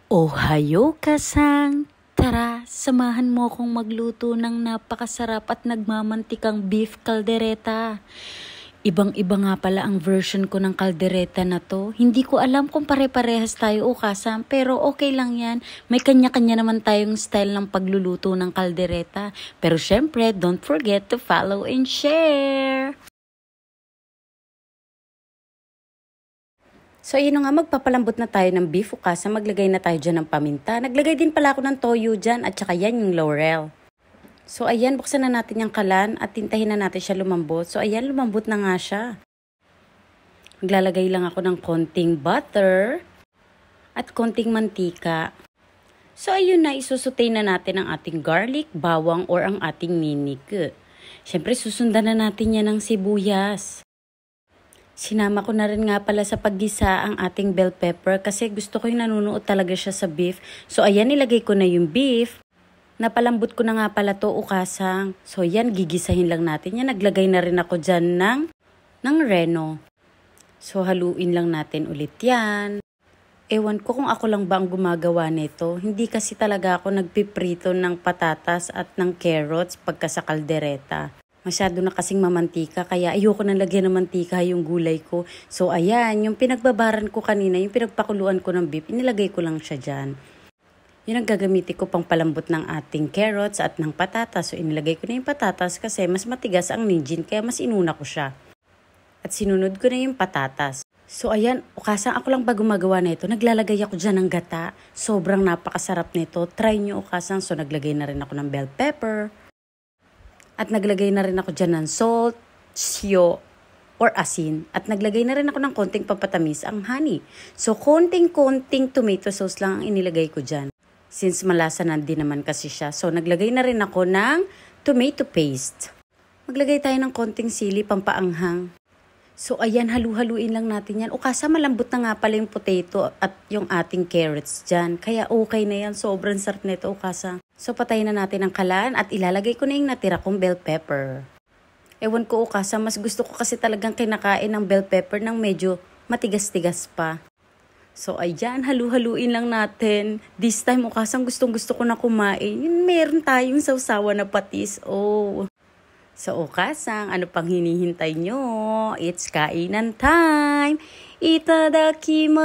Ohayo kasang! Tara, samahan mo akong magluto ng napakasarap at nagmamantikang beef caldereta. Ibang-iba nga pala ang version ko ng caldereta na to. Hindi ko alam kung pare-parehas tayo o kasam, pero okay lang yan. May kanya-kanya naman tayong style ng pagluluto ng caldereta. Pero syempre, don't forget to follow and share! So, ayun nga, magpapalambot na tayo ng beef ukasa. Maglagay na tayo dyan ng paminta. Naglagay din pala ako ng toyo dyan at saka yan yung laurel. So, ayan, buksan na natin yung kalan at tintahin na natin siya lumambot. So, ayan, lumambot na nga siya. Maglalagay lang ako ng konting butter at konting mantika. So, ayun na, isusutay na natin ang ating garlic, bawang, or ang ating ninig. Siyempre, susundan na natin yan ng sibuyas. Sinama ko na rin nga pala sa paggisa ang ating bell pepper kasi gusto ko yung nanunuot talaga siya sa beef. So ayan, nilagay ko na yung beef. Napalambot ko na nga pala to ukasang. So yan, gigisahin lang natin yan. Naglagay na rin ako dyan ng reno. So haluin lang natin ulit yan. Ewan ko kung ako lang ba ang gumagawa nito. Hindi kasi talaga ako nagpiprito ng patatas at ng carrots pagka sa kaldereta. Masyado na kasing mamantika, kaya ayoko nang lagyan ng mantika yung gulay ko. So ayan, yung pinagbabaran ko kanina, yung pinagpakuluan ko ng beef, inilagay ko lang siya dyan. Yun ang gagamitin ko pang palambot ng ating carrots at ng patatas. So inilagay ko na yung patatas kasi mas matigas ang nijin, kaya mas inuna ko siya. At sinunod ko na yung patatas. So ayan, ukasang ako lang ba gumagawa nito, naglalagay ako dyan ng gata. Sobrang napakasarap nito. Try nyo ukasang. So naglagay na rin ako ng bell pepper. At naglagay na rin ako dyan ng salt, siyo, or asin. At naglagay na rin ako ng konting papatamis, ang honey. So, konting-konting tomato sauce lang ang inilagay ko dyan. Since malasa na din naman kasi siya. So, naglagay na rin ako ng tomato paste. Maglagay tayo ng konting sili, pampaanghang. So, ayan, halu-haluin lang natin yan. Ukasa, malambot na nga pala yung potato at yung ating carrots dyan. Kaya okay na yan. Sobrang sarap nito, ukasa. So, patayin na natin ang kalan at ilalagay ko na yung natira kong bell pepper. Ewan ko, ukasa, mas gusto ko kasi talagang kinakain ng bell pepper ng medyo matigas-tigas pa. So, ayan, halu-haluin lang natin. This time, ukasang gustong-gusto ko na kumain. Yun, meron tayong sawsawa na patis. Oh. So, ukasang, ano pang hinihintay nyo? It's kainan time! Itadakimasu!